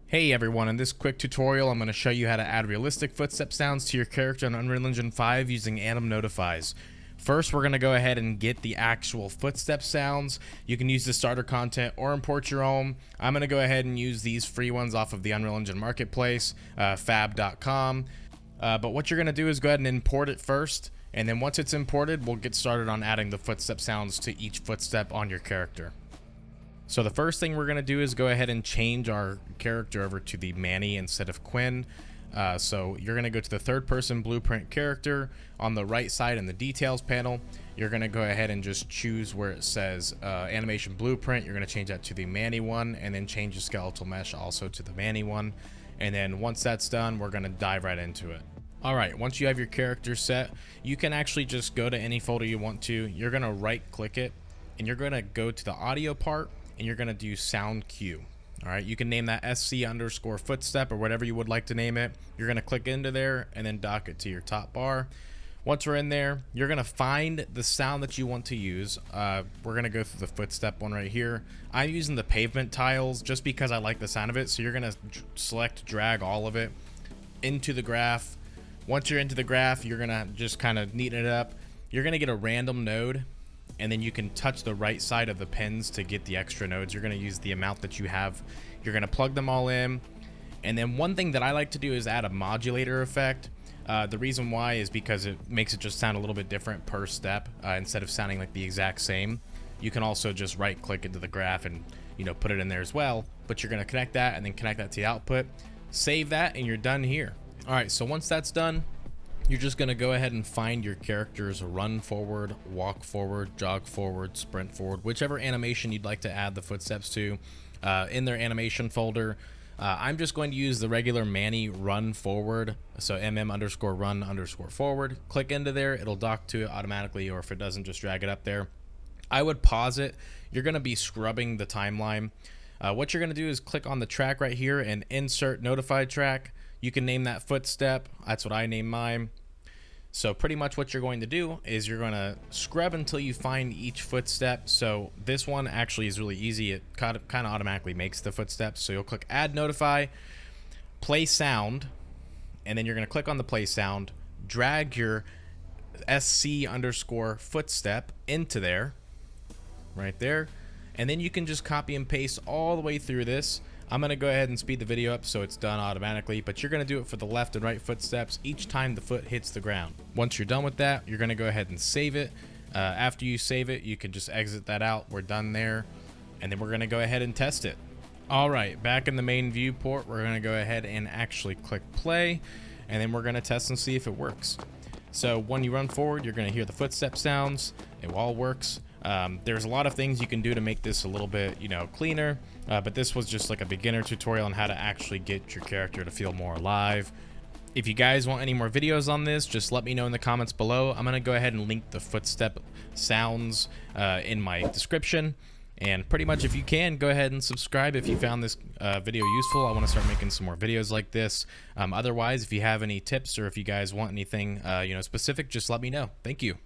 Hey everyone, in this quick tutorial I'm going to show you how to add realistic footstep sounds to your character in Unreal Engine 5 using Anim Notifies. First, we're going to go ahead and get the actual footstep sounds. You can use the starter content or import your own. I'm going to go ahead and use these free ones off of the Unreal Engine Marketplace, fab.com. But what you're going to do is go ahead and import it first, and then once it's imported, we'll get started on adding the footstep sounds to each footstep on your character. So the first thing we're going to do is go ahead and change our character over to the Manny instead of Quinn. So you're going to go to the third person blueprint character on the right side in the details panel. You're going to go ahead and just choose where it says animation blueprint. You're going to change that to the Manny one, and then change the skeletal mesh also to the Manny one. And then once that's done, we're going to dive right into it. Alright, once you have your character set, you can actually just go to any folder you want to. You're going to right click it, and you're going to go to the audio part, and you're going to do sound cue. All right, you can name that SC_footstep or whatever you would like to name it. You're going to click into there and then dock it to your top bar. Once we're in there, you're going to find the sound that you want to use. We're going to go through the footstep one right here. I'm using the pavement tiles just because I like the sound of it. So you're going to select, drag all of it into the graph. Once you're into the graph, you're going to just kind of neaten it up. You're going to get a random node, and then you can touch the right side of the pins to get the extra nodes. You're going to use the amount that you have. You're going to plug them all in. And then one thing that I like to do is add a modulator effect. The reason why is because it makes it just sound a little bit different per step instead of sounding like the exact same. You can also just right click into the graph and put it in there as well. But you're going to connect that and then connect that to the output. Save that and you're done here. All right, so once that's done, you're just going to go ahead and find your character's run forward, walk forward, jog forward, sprint forward, whichever animation you'd like to add the footsteps to in their animation folder. I'm just going to use the regular Manny run forward, so mm_run_forward. Click into there, it'll dock to it automatically, or if it doesn't, just drag it up there. I would pause it. You're going to be scrubbing the timeline. What you're going to do is click on the track right here and insert notified track. You can name that footstep. That's what I name mine. So pretty much what you're going to do is you're going to scrub until you find each footstep. So this one actually is really easy. It kind of automatically makes the footsteps. So you'll click add notify, play sound, and then you're going to click on the play sound, drag your SC_footstep into there, right there. And then you can just copy and paste all the way through this. I'm going to go ahead and speed the video up so it's done automatically, but you're going to do it for the left and right footsteps each time the foot hits the ground. Once you're done with that, you're going to go ahead and save it. After you save it, you can just exit that out. We're done there, and then we're going to go ahead and test it. All right, back in the main viewport, we're going to go ahead and actually click play, and then we're going to test and see if it works. So when you run forward, you're going to hear the footstep sounds. It all works. There's a lot of things you can do to make this a little bit, cleaner, but this was just like a beginner tutorial on how to actually get your character to feel more alive. If you guys want any more videos on this, just let me know in the comments below. I'm going to go ahead and link the footstep sounds in my description. And pretty much if you can, go ahead and subscribe if you found this video useful. I want to start making some more videos like this. Otherwise, if you have any tips or if you guys want anything specific, just let me know. Thank you.